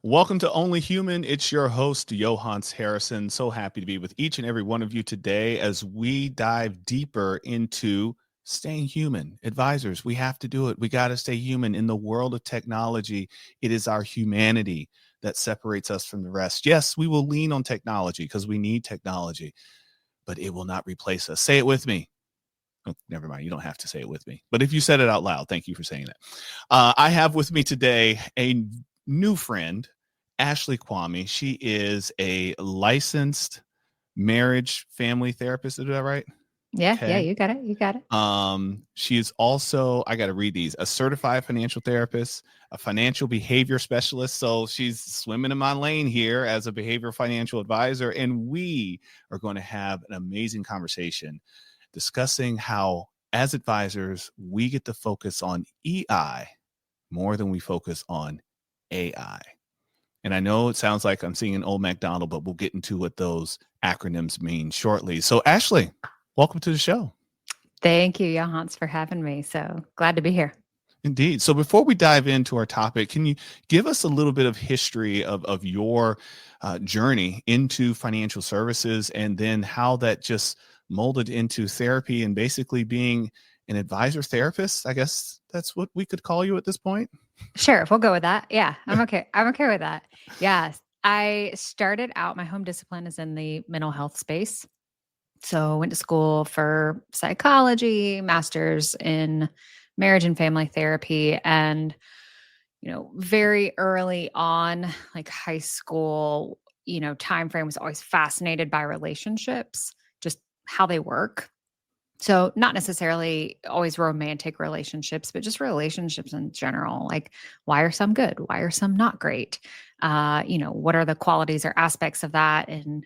Welcome to Only Human. It's your host, Johannes Harrison. So happy to be with each and every one of you today as we dive deeper into staying human. Advisors, we have to do it. We got to stay human. In the world of technology, it is our humanity that separates us from the rest. Yes, we will lean on technology because we need technology, but it will not replace us. Say it with me. Oh, never mind. You don't have to say it with me. But if you said it out loud, thank you for saying that. I have with me today a new friend, Ashley Kwame. She is a licensed marriage family therapist. Is that right? Yeah, Okay. you got it. You got it. She is also, I got to read these, a certified financial therapist, a financial behavior specialist. So she's swimming in my lane here as a behavioral financial advisor. And we are going to have an amazing conversation discussing how, as advisors, we get to focus on EI more than we focus on AI. And I know it sounds like I'm seeing an old MacDonald, but we'll get into what those acronyms mean shortly. So, Ashley, welcome to the show. Thank you, Johannes, for having me. So glad to be here. Indeed. So before we dive into our topic, can you give us a little bit of history of your journey into financial services and then how that just molded into therapy and basically being an advisor therapist? I guess that's what we could call you at this point. Sure, we'll go with that. Yeah, I'm okay. I'm okay with that. Yes. I started out, my home discipline is in the mental health space. So went to school for psychology, master's in marriage and family therapy. And, very early on, like high school, time frame was always fascinated by relationships, just how they work. So, not necessarily always romantic relationships, but just relationships in general. Like, why are some good? Why are some not great? What are the qualities or aspects of that? And,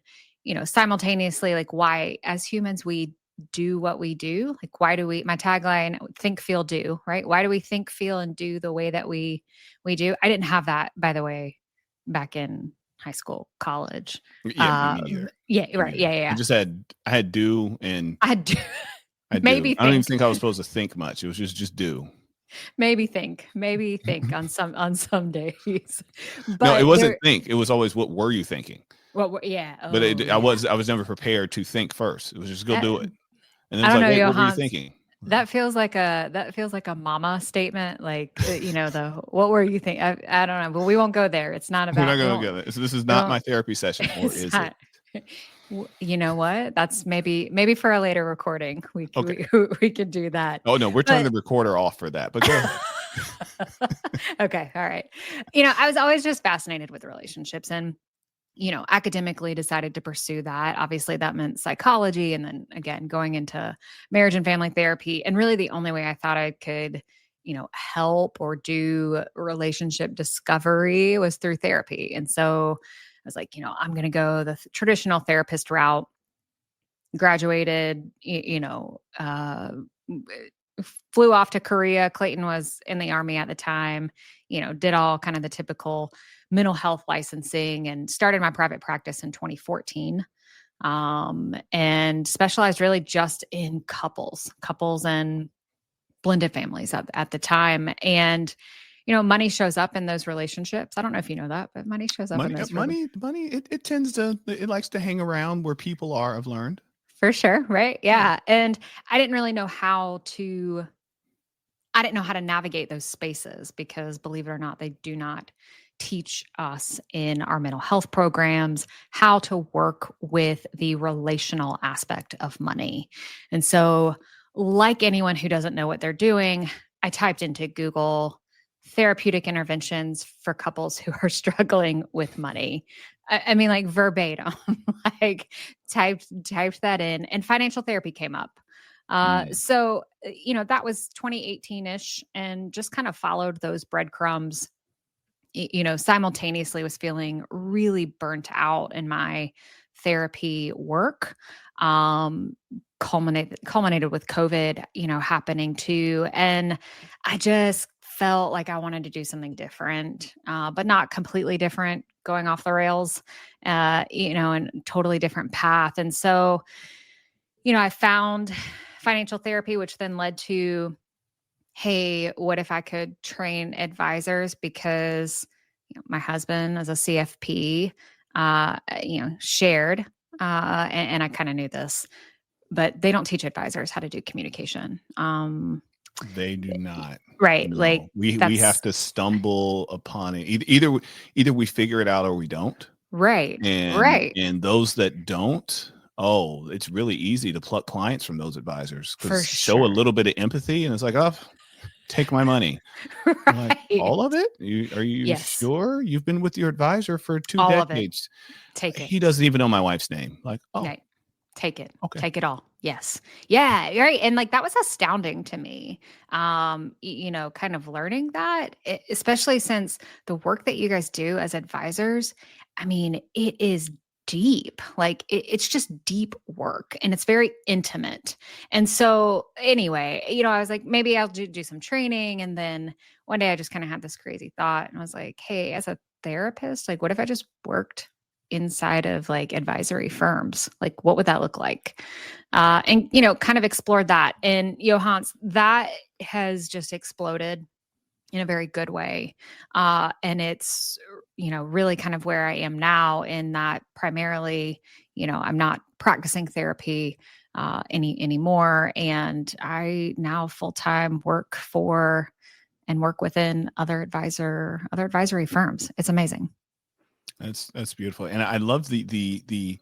simultaneously, like, why, as humans, we do what we do. Like, why do we, my tagline, think, feel, do, right? Why do we think, feel, and do the way that we do? I didn't have that, by the way, back in high school, college. Yeah, me neither. Yeah, Me right. Yeah, neither. yeah, I yeah. just I had do and I do. I do. Maybe I don't even think. think I was supposed to think much. It was just do. Maybe think on some days, No, it but wasn't there. think. It was always what were you thinking? Yeah. But Oh, I was never prepared to think first. It was just go Uh, do it. And it I was don't like, know, wait, what were you Johans. thinking? That feels like a mama statement. Like the what were you think? I don't know, but we won't go there. It's not We're not about we going to won't go there. So this is we not won't. my therapy session, or It's is it? not. You know what? That's maybe for a later recording. We Okay. we we could do that, Oh no, we're turning but. the recorder off for that. But go ahead. Okay, all right. I was always just fascinated with relationships and academically decided to pursue that. Obviously, that meant psychology. And then again, going into marriage and family therapy. And really, the only way I thought I could, help or do relationship discovery was through therapy. And so I was like, I'm going to go the traditional therapist route, graduated, flew off to Korea. Clayton was in the army at the time, did all kind of the typical mental health licensing and started my private practice in 2014, and specialized really just in couples and blended families at the time. And, money shows up in those relationships. I don't know if you know that, but money shows up in those Money. It tends to. It likes to hang around where people are. I've learned. for sure. Right. Yeah. Yeah. And I didn't really know I didn't know how to navigate those spaces because, believe it or not, they do not teach us in our mental health programs how to work with the relational aspect of money. And so, like anyone who doesn't know what they're doing, I typed into Google therapeutic interventions for couples who are struggling with money. I mean, like verbatim, like typed that in, and financial therapy came up. Mm. That was 2018-ish and just kind of followed those breadcrumbs. Simultaneously was feeling really burnt out in my therapy work. Um, culminated with COVID, happening too. And I just felt like I wanted to do something different, but not completely different, going off the rails, and totally different path. And so, I found financial therapy, which then led to, hey, what if I could train advisors? Because, my husband as a CFP, shared, and I kind of knew this, but they don't teach advisors how to do communication. They do not. Right. Like No, we have that's to stumble upon it. Either we figure it out or we don't. right. And Right. those that don't, oh, it's really easy to pluck clients from those advisors For because show a sure. little bit of empathy and it's like, oh, take my money. I'm like, Right. all of it? Are you Yes. sure? You've been with your advisor for 2 All of it. decades. Take it. He doesn't even know my wife's name. Like, oh, Right. Take it. okay. Take it all. Yes. Yeah. Right. And like that was astounding to me. Kind of learning that, especially since the work that you guys do as advisors, I mean, it is deep. Like it's just deep work and it's very intimate. And so, anyway, I was like, maybe I'll do some training. And then one day I just kind of had this crazy thought and I was like, hey, as a therapist, like, what if I just worked inside of like advisory firms? Like, what would that look like? And kind of explored that. And Johans, that has just exploded in a very good way. And it's, really kind of where I am now in that primarily, I'm not practicing therapy anymore. And I now full-time work for and work within other advisory firms. It's amazing. That's beautiful. And I love the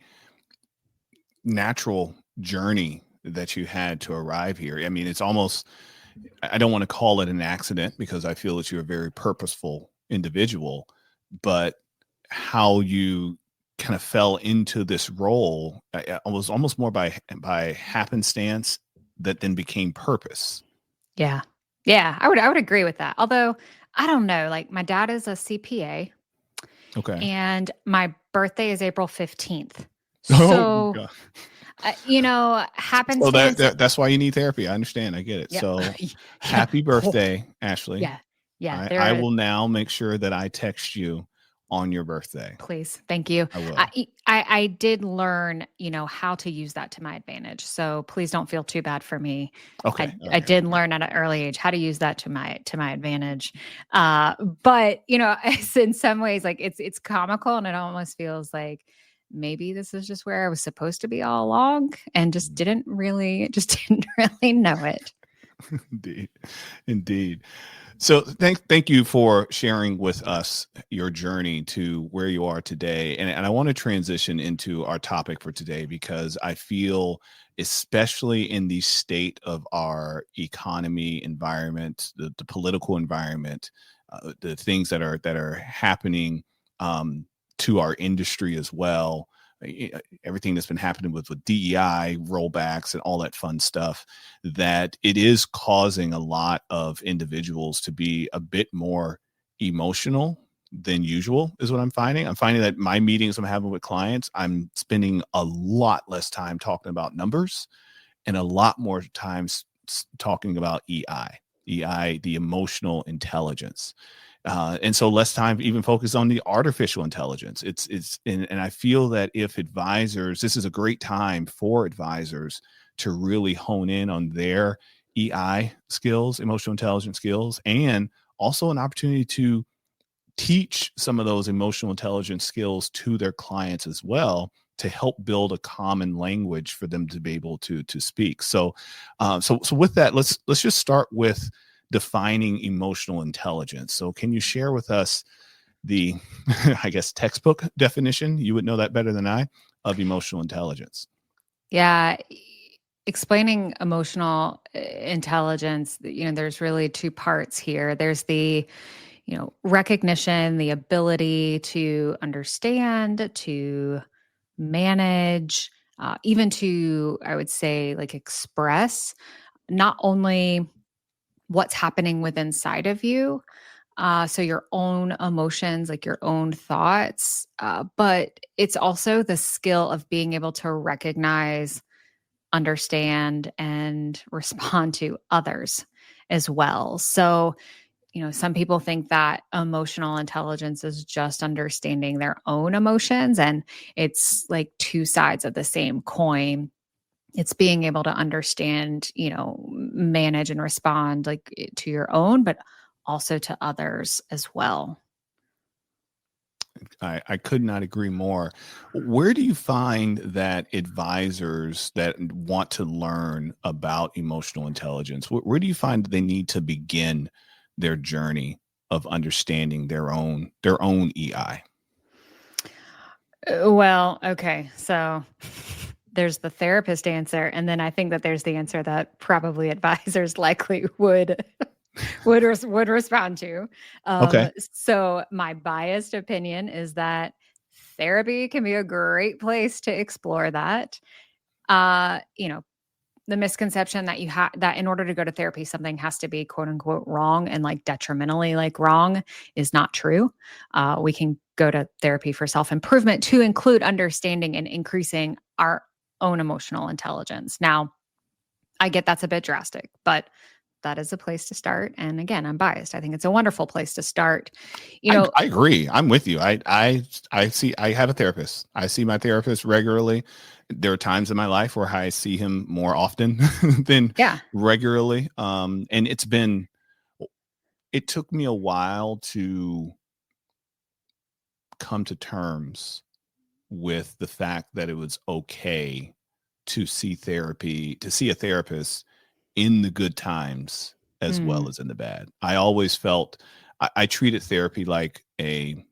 natural journey that you had to arrive here. I mean, it's almost, I don't want to call it an accident because I feel that you're a very purposeful individual, but how you kind of fell into this role was almost more by happenstance that then became purpose. Yeah. Yeah, I would agree with that. Although I don't know, like my dad is a CPA Okay. and my birthday is April 15th. Oh, So, God. So happenstance. that's why you need therapy. I understand. I get it. Yeah. So Yeah. happy birthday, Ashley. Yeah. Yeah. I will now make sure that I text you on your birthday. Please. Thank you. I will. I did learn, how to use that to my advantage. So please don't feel too bad for me. Okay. I did learn at an early age how to use that to my advantage. But in some ways, like it's comical and it almost feels like maybe this is just where I was supposed to be all along and just didn't really know it. Indeed. So thank you for sharing with us your journey to where you are today. And I want to transition into our topic for today because I feel, especially in the state of our economy environment, the political environment, the things that are happening to our industry as well, everything that's been happening with DEI rollbacks and all that fun stuff, that it is causing a lot of individuals to be a bit more emotional than usual is what I'm finding. I'm finding that my meetings I'm having with clients, I'm spending a lot less time talking about numbers and a lot more times talking about EI, the emotional intelligence. And so less time even focused on the artificial intelligence. And I feel that if advisors, this is a great time for advisors to really hone in on their EI skills, emotional intelligence skills, and also an opportunity to teach some of those emotional intelligence skills to their clients as well to help build a common language for them to be able to speak. So with that, let's just start with defining emotional intelligence. So can you share with us the, I guess, textbook definition? You would know that better than I, of emotional intelligence. Yeah. Explaining emotional intelligence, there's really two parts here. There's the, recognition, the ability to understand, to manage, even to, I would say, like express not only what's happening within inside of you, so your own emotions, like your own thoughts, but it's also the skill of being able to recognize, understand, and respond to others as well. So, some people think that emotional intelligence is just understanding their own emotions, and it's like two sides of the same coin. It's being able to understand, manage and respond like to your own, but also to others as well. I could not agree more. Where do you find that advisors that want to learn about emotional intelligence, where do you find they need to begin their journey of understanding their own EI? Well, okay. So there's the therapist answer, and then I think that there's the answer that probably advisors likely would respond to. Okay. So my biased opinion is that therapy can be a great place to explore that. You know, the misconception that you have that in order to go to therapy, something has to be quote unquote wrong and like detrimentally like wrong is not true. We can go to therapy for self improvement to include understanding and increasing our own emotional intelligence. Now, I get that's a bit drastic, but that is a place to start. And again, I'm biased. I think it's a wonderful place to start. You know, I agree. I'm with you. I have a therapist. I see my therapist regularly. There are times in my life where I see him more often than yeah. regularly. And it took me a while to come to terms with the fact that it was okay to see a therapist in the good times as well Mm, as in the bad. I always felt I treated therapy like a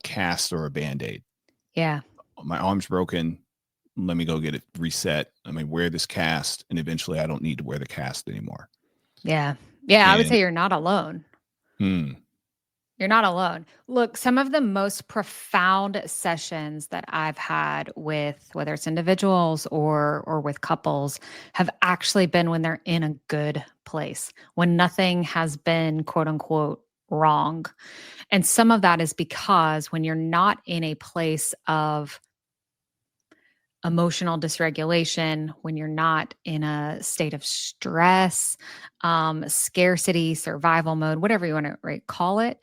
cast or a band-aid. yeah. My arm's broken. Let me go get it reset. I mean, wear this cast, and eventually I don't need to wear the cast anymore. Yeah. Yeah. I would And say you're not alone. hmm, You're not alone. Look, some of the most profound sessions that I've had with whether it's individuals or with couples have actually been when they're in a good place, when nothing has been quote unquote wrong. And some of that is because when you're not in a place of emotional dysregulation, when you're not in a state of stress, scarcity, survival mode, whatever you want to call it,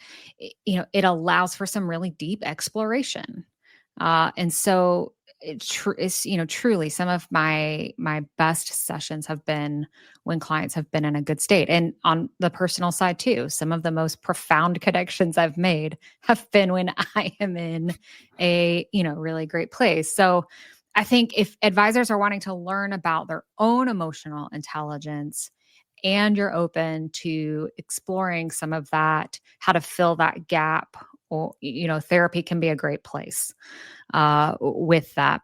it allows for some really deep exploration. And so it's truly some of my best sessions have been when clients have been in a good state, and on the personal side too, some of the most profound connections I've made have been when I am in a really great place. So I think if advisors are wanting to learn about their own emotional intelligence and you're open to exploring some of that, how to fill that gap, or, therapy can be a great place with that.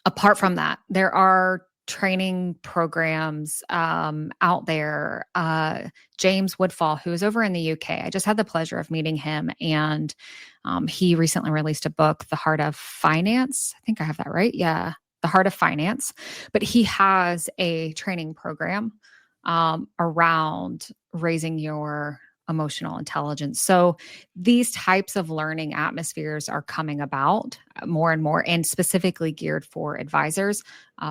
Apart from that, there are training programs out there. James Woodfall, who is over in the UK, I just had the pleasure of meeting him, and he recently released a book, The Heart of Finance. I think I have that right. Yeah, The Heart of Finance. But he has a training program around raising your emotional intelligence. So these types of learning atmospheres are coming about more and more, and specifically geared for advisors.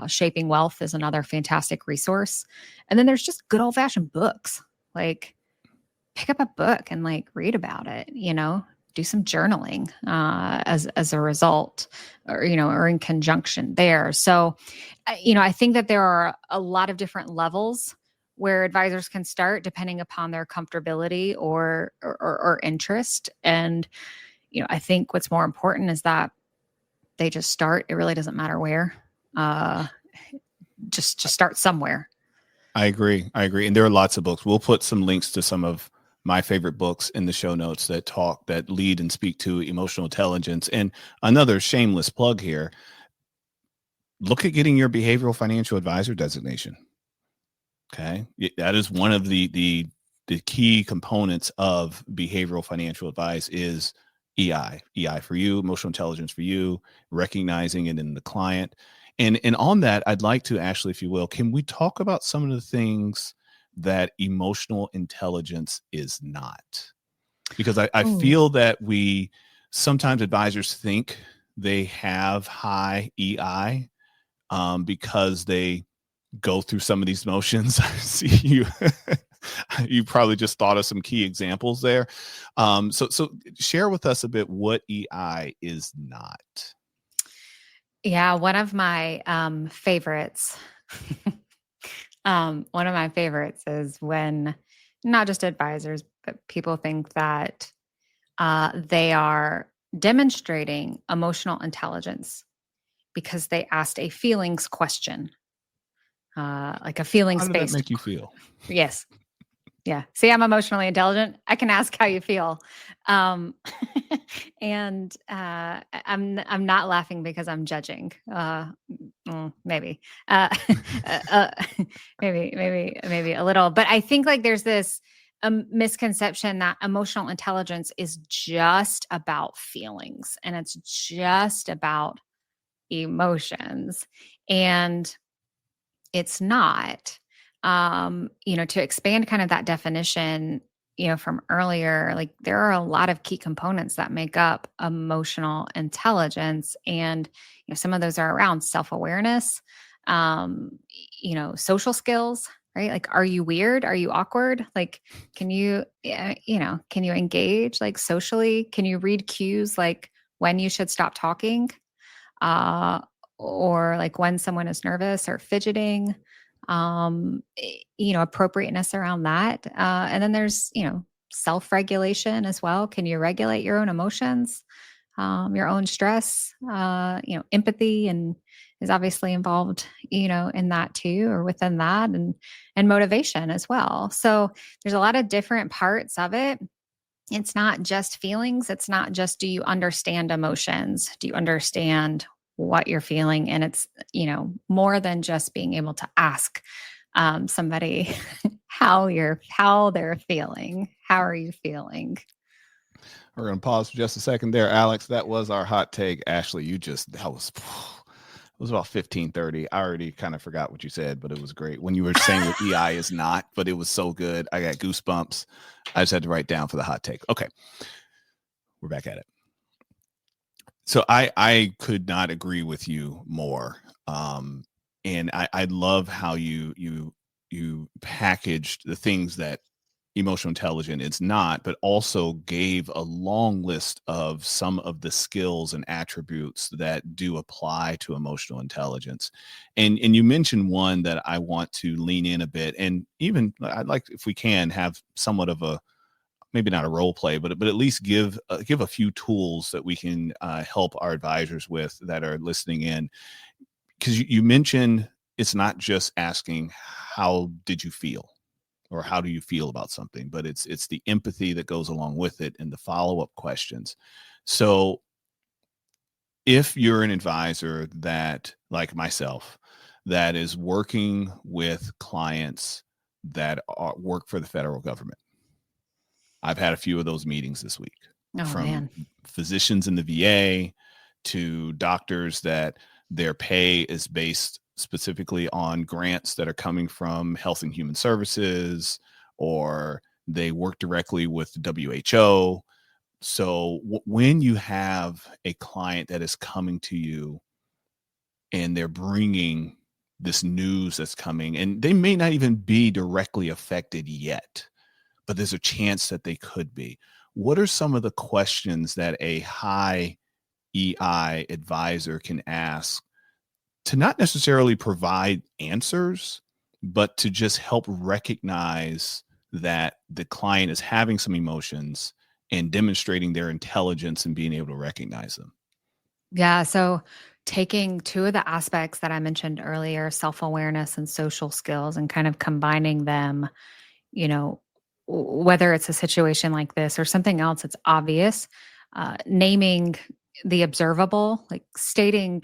Shaping Wealth is another fantastic resource. And then there's just good old fashioned books. Like pick up a book and like read about it, do some journaling as a result, or in conjunction there. So I think that there are a lot of different levels where advisors can start depending upon their comfortability or interest. And I think what's more important is that they just start. It really doesn't matter where. Uh, just start somewhere. I agree. I agree. And there are lots of books. We'll put some links to some of my favorite books in the show notes that lead and speak to emotional intelligence. And another shameless plug here, look at getting your behavioral financial advisor designation. Okay. That is one of the key components of behavioral financial advice is EI for you, emotional intelligence for you, recognizing it in the client. And on that, I'd like to, Ashley, if you will, can we talk about some of the things that emotional intelligence is not? Because I Ooh. feel that we sometimes advisors think they have high EI because they go through some of these motions. I see you. You probably just thought of some key examples there. So share with us a bit what EI is not. Yeah, one of my favorites. One of my favorites is when not just advisors, but people think that they are demonstrating emotional intelligence because they asked a feelings question, like a How feelings did that based. make you feel? Yes. Yeah. See, I'm emotionally intelligent. I can ask how you feel. Um, and I'm not laughing because I'm judging. Maybe, uh, uh, maybe a little. But I think like there's this misconception that emotional intelligence is just about feelings and it's just about emotions, and it's not. To expand kind of that definition, from earlier, like there are a lot of key components that make up emotional intelligence. And, some of those are around self awareness, social skills, right? Like, are you weird? Are you awkward? Like, can you engage like socially? Can you read cues like when you should stop talking? uh, or like when someone is nervous or fidgeting, appropriateness around that. And then there's, self regulation as well. Can you regulate your own emotions, your own stress? Empathy and is obviously involved, in that too, or within that, and motivation as well. So there's a lot of different parts of it. It's not just feelings. It's not just, do you understand emotions? Do you understand what you're feeling? And it's, more than just being able to ask somebody how they're feeling. How are you feeling? We're going to pause for just a second there, Alex. That was our hot take. Ashley, that was it was about 15:30. I already kind of forgot what you said, but it was great. When you were saying what EI is not, but it was so good. I got goosebumps. I just had to write down for the hot take. Okay. We're back at it. So I could not agree with you more. And I love how you packaged the things that emotional intelligence is not, but also gave a long list of some of the skills and attributes that do apply to emotional intelligence. And you mentioned one that I want to lean in a bit, and even I'd like, if we can, have somewhat of a, maybe not a role play, but at least give a few tools that we can help our advisors with that are listening in. Because you mentioned it's not just asking how did you feel or how do you feel about something, but it's the empathy that goes along with it and the follow-up questions. So if you're an advisor that, like myself, that is working with clients that work for the federal government, I've had a few of those meetings this week, Oh from man. physicians in the VA to doctors that their pay is based specifically on grants that are coming from Health and Human Services, or they work directly with WHO. So when you have a client that is coming to you and they're bringing this news that's coming, and they may not even be directly affected yet, but there's a chance that they could be. What are some of the questions that a high EI advisor can ask to not necessarily provide answers, but to just help recognize that the client is having some emotions and demonstrating their intelligence and being able to recognize them? Yeah. So taking two of the aspects that I mentioned earlier, self awareness and social skills, and kind of combining them, you know, whether it's a situation like this or something else that's obvious, naming the observable, like stating,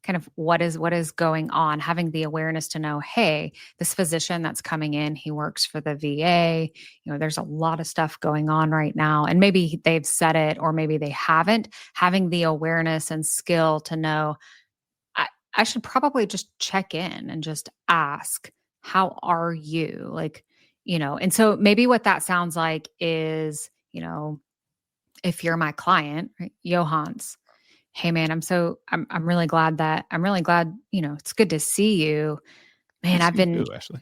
kind of what is going on, having the awareness to know, hey, this physician that's coming in, he works for the VA. There's a lot of stuff going on right now, and maybe they've said it or maybe they haven't. Having the awareness and skill to know, I should probably just check in and just ask, how are you? Like, and so maybe what that sounds like is, if you're my client, right, Johans, hey man, I'm really glad, it's good to see you. Man, Good to I've see you been, too, Ashley.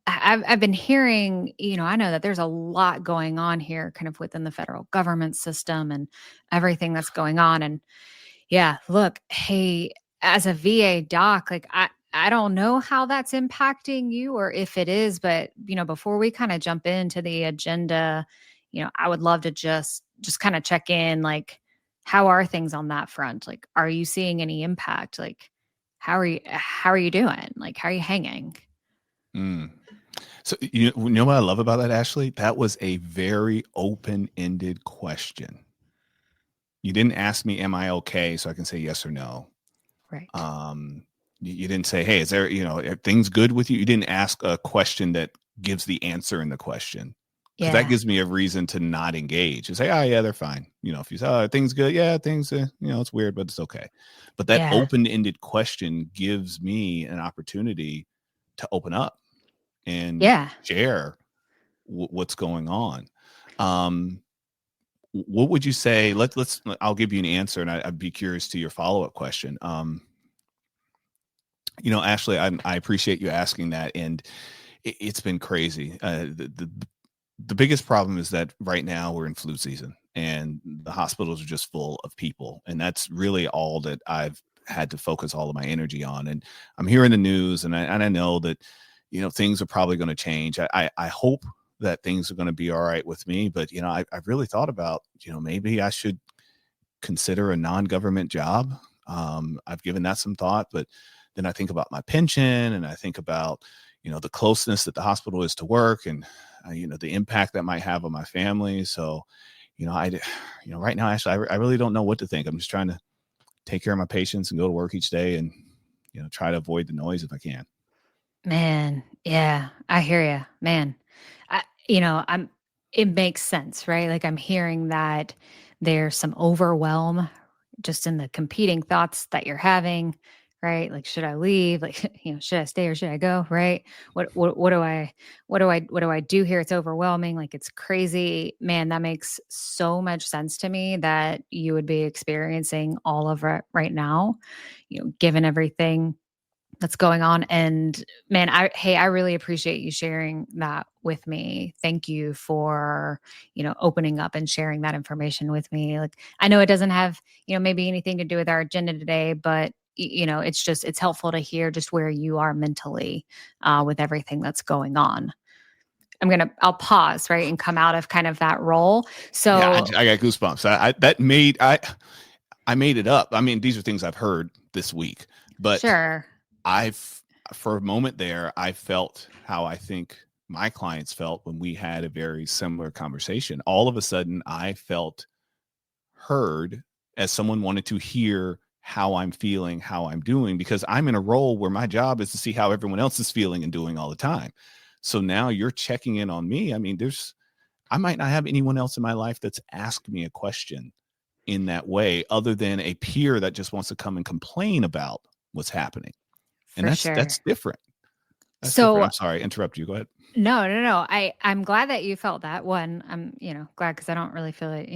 I've been hearing, I know that there's a lot going on here kind of within the federal government system and everything that's going on. And yeah, look, hey, as a VA doc, like I don't know how that's impacting you or if it is, but before we kind of jump into the agenda, I would love to just kind of check in, like, how are things on that front? Like, are you seeing any impact? Like, how are you doing? Like, how are you hanging? Mm. So you know what I love about that, Ashley? That was a very open-ended question. You didn't ask me, "Am I okay?" So I can say yes or no. Right. Um, you didn't say, "Hey, is there, are things good with you?" You didn't ask a question that gives the answer in the question, because that Yeah. gives me a reason to not engage and say, "Oh yeah, they're fine." If you say, "Oh, things good," yeah, things, it's weird, but it's okay. But that Yeah. open-ended question gives me an opportunity to open up and Yeah. share what's going on. Um, what would you say? I'll give you an answer, and I'd be curious to your follow-up question. Ashley, I appreciate you asking that, and it's been crazy. The biggest problem is that right now we're in flu season, and the hospitals are just full of people, and that's really all that I've had to focus all of my energy on. And I'm hearing the news, and I know that things are probably going to change. I hope that things are going to be all right with me, but I've really thought about maybe I should consider a non-government job. I've given that some thought, but then I think about my pension, and I think about the closeness that the hospital is to work, and the impact that might have on my family. So I right now, actually, I really don't know what to think. I'm just trying to take care of my patients and go to work each day, and try to avoid the noise if I can. Man, yeah, I hear you, man. I'm it makes sense, right? Like I'm hearing that there's some overwhelm just in the competing thoughts that you're having, right? Like should I leave? Like, should I stay or should I go, right? What do I do here? It's overwhelming, like it's crazy. Man, that makes so much sense to me that you would be experiencing all of it right now, given everything that's going on. And man, I really appreciate you sharing that with me. Thank you for, opening up and sharing that information with me. Like I know it doesn't have, maybe anything to do with our agenda today, but it's helpful to hear just where you are mentally with everything that's going on. I'll pause, right, and come out of kind of that role. Yeah, I So got goosebumps. I made it up. I mean, these are things I've heard this week, but sure. I've for a moment there, I felt how I think my clients felt when we had a very similar conversation. All of a sudden, I felt heard, as someone wanted to hear how I'm feeling, how I'm doing, because I'm in a role where my job is to see how everyone else is feeling and doing all the time. So now you're checking in on me. I mean, I might not have anyone else in my life that's asked me a question in that way, other than a peer that just wants to come and complain about what's happening. And For that's sure. different. That's different. So I'm sorry, interrupt you. Go ahead. no, no, no. I'm glad that you felt that. One, I'm, glad because I don't really feel it,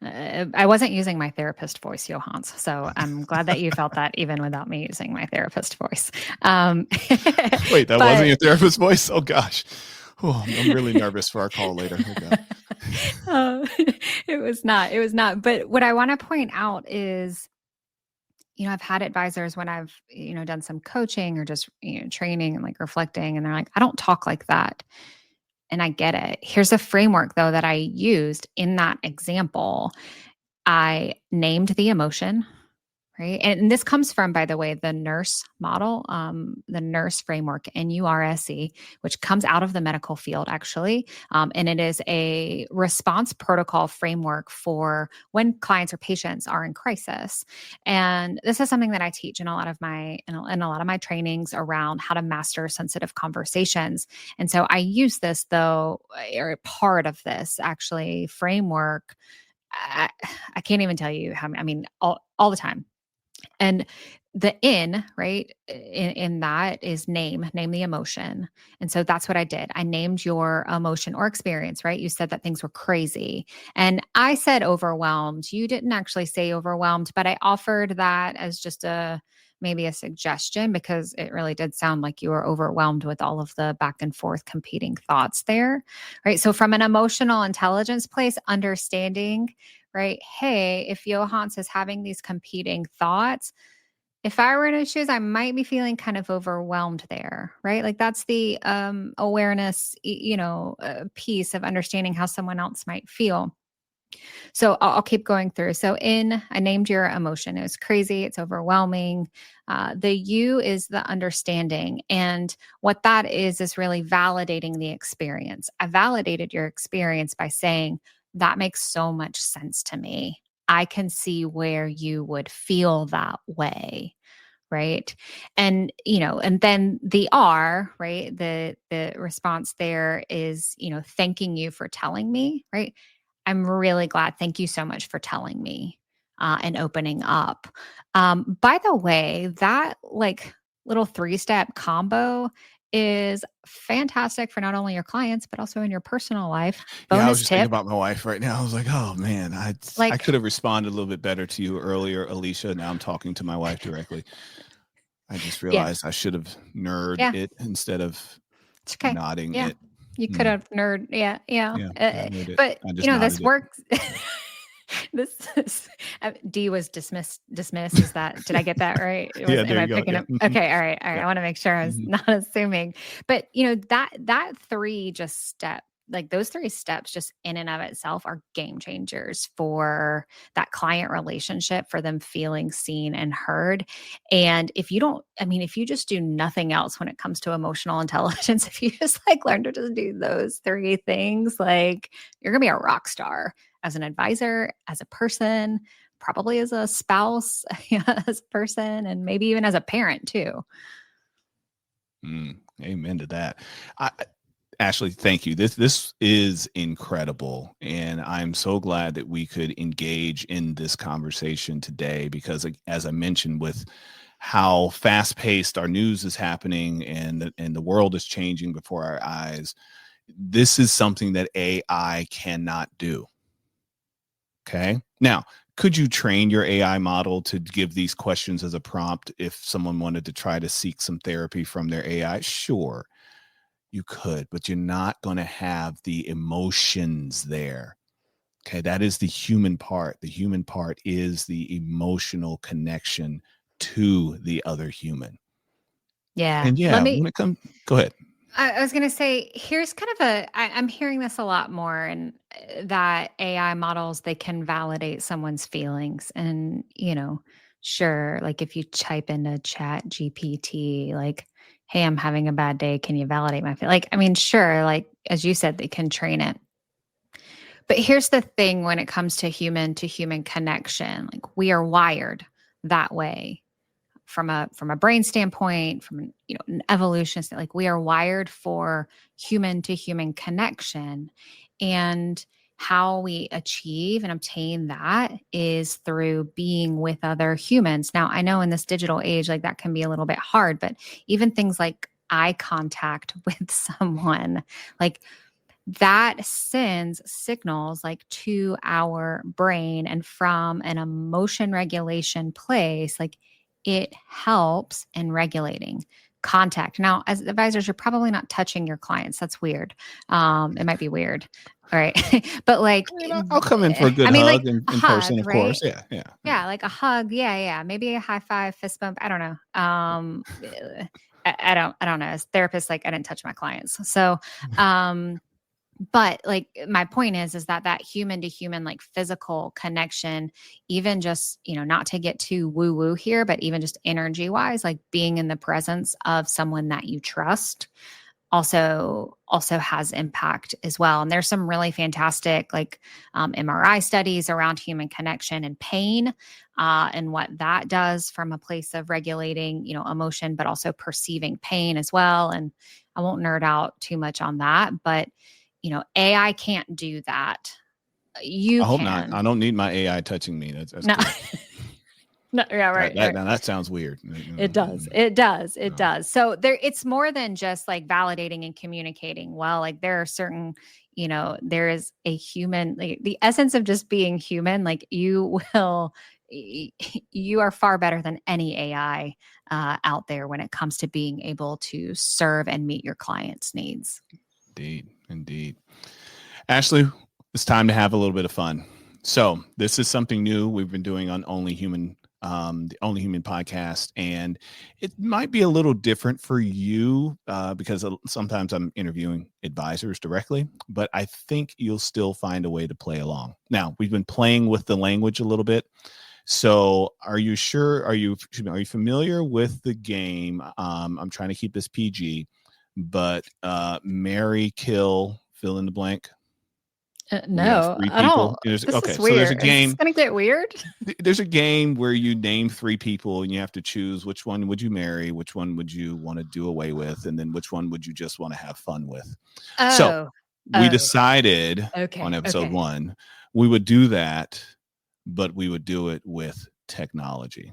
I wasn't using my therapist voice, Johans. So I'm glad that you felt that even without me using my therapist voice. Um, Wait, that wasn't but your therapist's voice? Oh gosh. Oh, I'm really nervous for our call later. Oh god. uh, it was not. It was not. But what I want to point out is, I've had advisors when I've, done some coaching or just, training and like reflecting, and they're like, I don't talk like that. And I get it. Here's a framework though that I used in that example. I named the emotion, right? And this comes from, by the way, the nurse model, the nurse framework, NURSE, which comes out of the medical field, actually. And it is a response protocol framework for when clients or patients are in crisis. And this is something that I teach in a lot of my trainings around how to master sensitive conversations. And so I use this, though, or part of this actually framework. I, I can't even tell you how, I mean, all the time. And the in, right, in that is name the emotion. And so that's what I did. I named your emotion or experience, right? You said that things were crazy. And I said overwhelmed. You didn't actually say overwhelmed, but I offered that as just maybe a suggestion because it really did sound like you were overwhelmed with all of the back and forth competing thoughts there, right? So from an emotional intelligence place, understanding, right? Hey, if Johans is having these competing thoughts, if I were in his shoes, I might be feeling kind of overwhelmed there, right? Like that's the awareness, piece of understanding how someone else might feel. So I'll keep going through. So I named your emotion. It was crazy. It's overwhelming. The U is the understanding. And what that is really validating the experience. I validated your experience by saying, that makes so much sense to me. I can see where you would feel that way. Right. And, and then the R, right? The response there is, thanking you for telling me, right? I'm really glad. Thank you so much for telling me and opening up. By the way, that like little 3-step combo is fantastic for not only your clients, but also in your personal life. Yeah, I was Bonus just thinking tip. about my wife right now. I was like, oh man, I Like, could have responded a little bit better to you earlier, Alicia. Now I'm talking to my wife directly. I just yeah, realized I should have nerd yeah, it instead of it's okay. nodding Yeah. it. You could Mm, have nerd. Yeah. Yeah. yeah, I nerd it. But, I just nodded this it. works. This is D was dismissed. Is that, did I get that right? Yeah, Am there I you go. picking Yeah. up? Okay. All right. All right. Yeah. I want to make sure I was Mhm. not assuming, but that three just step, like those 3 steps just in and of itself are game changers for that client relationship, for them feeling seen and heard. And if you don't, I mean, if you just do nothing else when it comes to emotional intelligence, if you just like learn to just do those 3 things, like you're going to be a rock star as an advisor, as a person, probably as a spouse, as a person, and maybe even as a parent too. Amen to that. Ashley, thank you. This is incredible, and I'm so glad that we could engage in this conversation today because, as I mentioned, with how fast paced our news is happening and the world is changing before our eyes, this is something that AI cannot do. Okay. Now, could you train your AI model to give these questions as a prompt if someone wanted to try to seek some therapy from their AI? Sure, you could, but you're not going to have the emotions there. Okay. That is the human part. The human part is the emotional connection to the other human. Yeah. And Let yeah, me when it comes, go ahead. I was going to say, here's kind of I'm hearing this a lot more, and that AI models, they can validate someone's feelings. And, sure, like if you type into Chat GPT, like, hey, I'm having a bad day. Can you validate my feel? Like, I mean, sure, like as you said, they can train it. But here's the thing when it comes to human connection, like we are wired that way from a brain standpoint, from an evolution standpoint, like we are wired for human to human connection. And how we achieve and obtain that is through being with other humans. Now, I know in this digital age, like that can be a little bit hard, but even things like eye contact with someone, like that sends signals like to our brain, and from an emotion regulation place, like it helps in regulating contact. Now, as advisors, you're probably not touching your clients. That's weird. It might be weird. All right. But like, I mean, I'll come in for a good I mean, like hug in, a in person, hug, of right? course. Yeah, yeah, yeah. Yeah, like a hug. Yeah, yeah. Maybe a high five, fist bump. I don't know. I don't know. As therapists, like I didn't touch my clients. So but like my point is that human to human, like physical connection, even just not to get too woo woo here, but even just energy wise, like being in the presence of someone that you trust also has impact as well. And there's some really fantastic like MRI studies around human connection and pain, and what that does from a place of regulating emotion, but also perceiving pain as well. And I won't nerd out too much on that, but AI can't do that. You I hope not. I can. don't need my AI touching me. That's No. cool. No, yeah, That right, that right. now that sounds weird. It does. It does. It No. does. So there, it's more than just like validating and communicating well. Like there are certain, there is a human, like the essence of just being human. Like you are far better than any AI out there when it comes to being able to serve and meet your clients' needs. Indeed, indeed. Ashley, it's time to have a little bit of fun. So this is something new we've been doing on Only Human the Only Human podcast, and it might be a little different for you because sometimes I'm interviewing advisors directly, but I think you'll still find a way to play along. Now, we've been playing with the language a little bit. So are you sure? Are you familiar with the game? I'm trying to keep this PG, but marry, kill, fill in the blank. You have No, three I don't. people. This Okay, is so there's a weird. Is this game. gonna get weird? There's a game where you name three people and you have to choose which one would you marry, which one would you want to do away with, and then which one would you just want to have fun with. So Oh, we oh, decided on okay, episode okay, 1 we would do that, but we would do it with technology.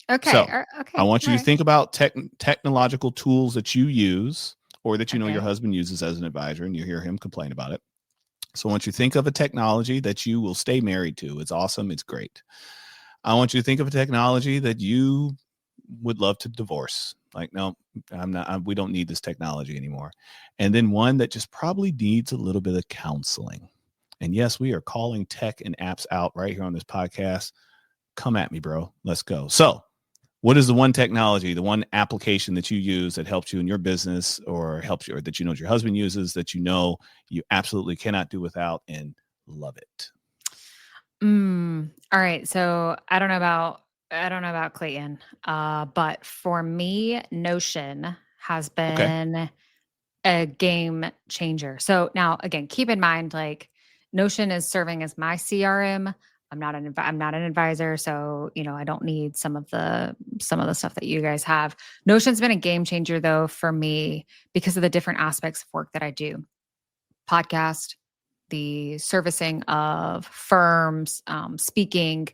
okay, So I okay. want you All to right. think about technological tools that you use or that you know your Okay. husband uses as an advisor, and you hear him complain about it. So I want you to think of a technology that you will stay married to. It's awesome. It's great. I want you to think of a technology that you would love to divorce. Like, no, we don't need this technology anymore. And then one that just probably needs a little bit of counseling. And yes, we are calling tech and apps out right here on this podcast. Come at me, bro. Let's go. So, what is the one technology, the one application that you use that helps you in your business or helps you, or that you know your husband uses that you know you absolutely cannot do without and love it? All right. So I don't know about Clayton. But for me, Notion has Okay. been a game changer. So now again, keep in mind, like Notion is serving as my CRM. I'm not an advisor, so I don't need some of the stuff that you guys have. Notion's been a game changer though for me because of the different aspects of work that I do. Podcast, the servicing of firms, speaking.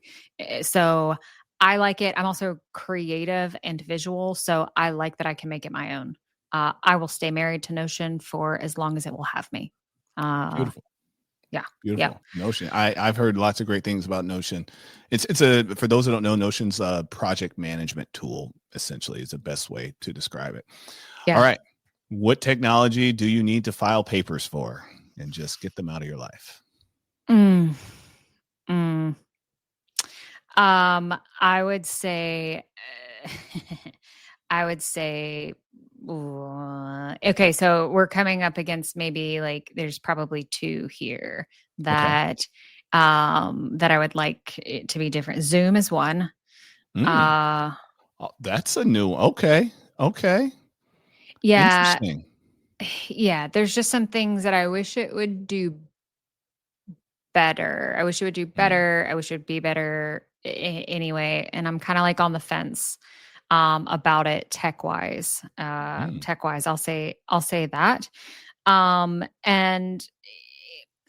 So I like it. I'm also creative and visual, so I like that I can make it my own. I will stay married to Notion for as long as it will have me. Uh, Beautiful. yeah, yep, Beautiful. Notion. I've heard lots of great things about Notion. It's a, for those who don't know, Notion's a project management tool, essentially, is the best way to describe it. All yeah. right. What technology do you need to file papers for and just get them out of your life? Mm, mm. I would say, I would say, okay, so we're coming up against maybe like there's probably two here Okay. that I would like it to be different. Zoom is one. Mm. Uh, Oh, that's a new one. Okay. Okay. yeah, Interesting. yeah. There's just some things that I wish it would do better. I wish it would do Mm. better. I wish it would be better anyway. And I'm kind of like on the fence about it tech wise. Mm. Tech wise, I'll say that. And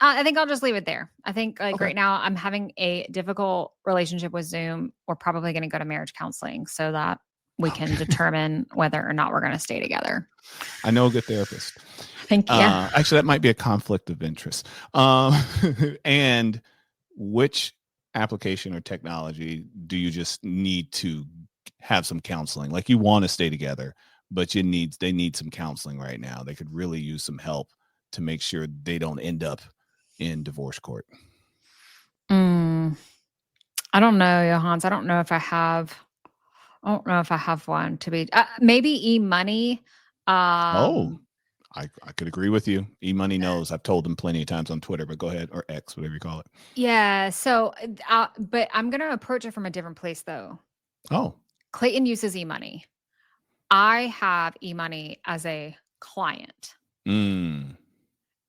I think I'll just leave it there. I think like Okay. right now I'm having a difficult relationship with Zoom. We're probably going to go to marriage counseling so that we can Okay. determine whether or not we're going to stay together. I know a good therapist. Thank you. Actually, that might be a conflict of interest. And which application or technology do you just need to have some counseling? Like, you want to stay together, but they need some counseling right now. They could really use some help to make sure they don't end up in divorce court. Mm, I don't know, Johannes. I don't know if I have. I don't know if I have one to be maybe e-money. Oh, Um, I could agree with you. E-money knows. I've told them plenty of times on Twitter, but go ahead, or X, whatever you call it. yeah. So, but I'm gonna approach it from a different place though. Oh, Clayton uses e-money. I have e-money as a client. mm,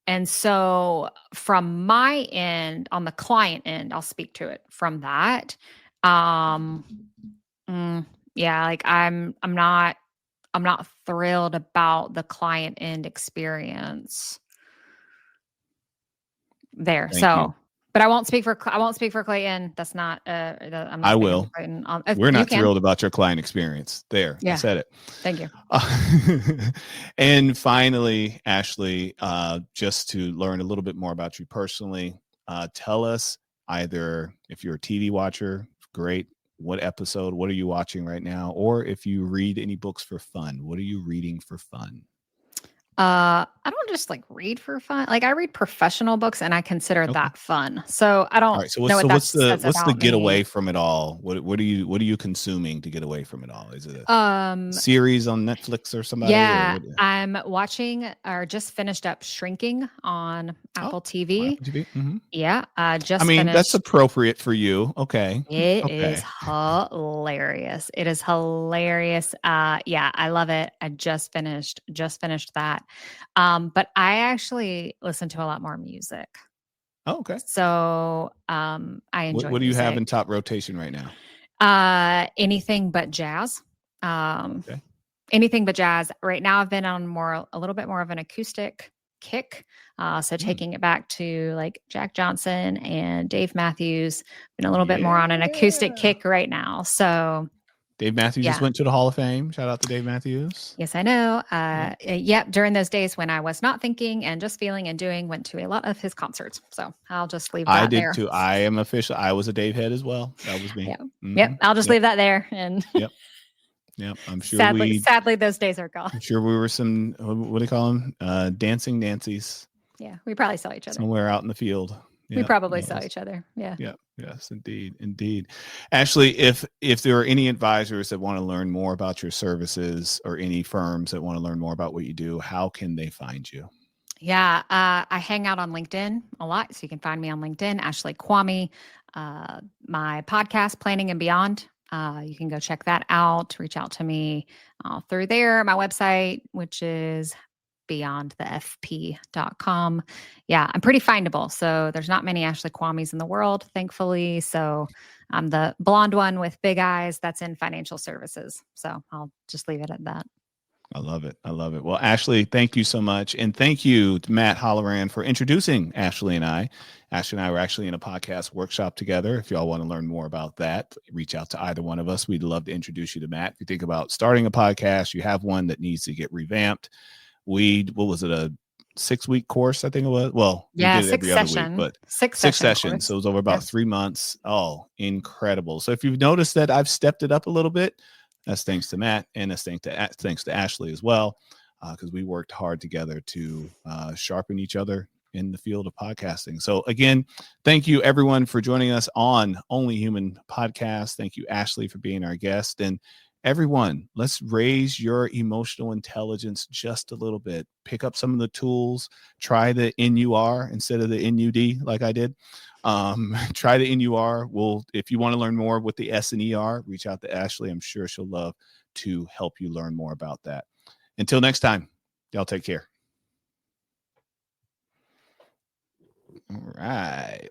And so from my end, on the client end, I'll speak to it from that. Um, yeah, like I'm not thrilled about the client end experience there. thank you. So, but I won't speak for Clayton. That's not I'm not I speaking for will. Clayton. We're You not can. thrilled about your client experience. There, I Yeah. said it. Thank you. And finally, Ashley, just to learn a little bit more about you personally, tell us, either if you're a TV watcher, great. What episode? What are you watching right now? Or if you read any books for fun, what are you reading for fun? I don't just like read for fun. Like I read professional books and I consider Okay. that fun. So I All don't right. So know what's what so that what's the says what's the about getaway me. from it all? What are you consuming to get away from it all? Is it a Um, series on Netflix or somebody or yeah, what? I'm watching or just finished up Shrinking on Oh, Apple on TV. Apple TV. Hmm. Yeah, I I just mean, that's finished. appropriate for you. Okay. It is Okay. hilarious. It is hilarious. Yeah, I love it. I just finished that. But I actually listen to a lot more music. Oh, okay. So I enjoy What do you have music. in top rotation right now? Anything but jazz. Um, Okay. anything but jazz. Right now, I've been on a little bit more of an acoustic kick. So Mm, taking it back to like Jack Johnson and Dave Matthews, been a little bit more on an acoustic yeah. kick right now. So Dave Matthews just yeah, went to the Hall of Fame. Shout out to Dave Matthews. yes, I know. Yeah. Yep. During those days when I was not thinking and just feeling and doing, went to a lot of his concerts. So I'll just leave I that did there. too. I am official. I was a Dave head as well. That was me. Yeah. Hmm. Yep. I'll just Yep. leave that there. And Yep. Yep. I'm sure sadly, sadly, those days are gone. I'm sure we were some, what do you call them? Dancing Nancy's Yeah. We probably saw each other. somewhere out in the field. We Yeah. probably saw each other. Yeah. Yeah. Yes, indeed. Indeed. Ashley, if there are any advisors that want to learn more about your services or any firms that want to learn more about what you do, how can they find you? Yeah. I hang out on LinkedIn a lot. So you can find me on LinkedIn, Ashley Kwame. My podcast, Planning and Beyond. You can go check that out. Reach out to me through there. My website, which is beyondthefp.com. Yeah, I'm pretty findable. So there's not many Ashley Kwames in the world, thankfully. So I'm the blonde one with big eyes that's in financial services. So I'll just leave it at that. I love it. I love it. Well, Ashley, thank you so much. And thank you to Matt Holloran for introducing Ashley and I. Ashley and I were actually in a podcast workshop together. If y'all want to learn more about that, reach out to either one of us. We'd love to introduce you to Matt. If you think about starting a podcast, you have one that needs to get revamped. What was it, a 6-week course? I think it was. Well, we Yeah, did it every other week, but six six session sessions. So course. it was over Yep. about 3 months. Oh, incredible. So if you've noticed that I've stepped it up a little bit, that's thanks to Matt, and that's thanks to Ashley as well, because we worked hard together to sharpen each other in the field of podcasting. So again, thank you everyone for joining us on Only Human Podcast. Thank you, Ashley, for being our guest. And everyone, let's raise your emotional intelligence just a little bit. Pick up some of the tools. Try the NUR instead of the NUD, like I did. Try the NUR. If you want to learn more with the S and ER, reach out to Ashley. I'm sure she'll love to help you learn more about that. Until next time, y'all take care. All right.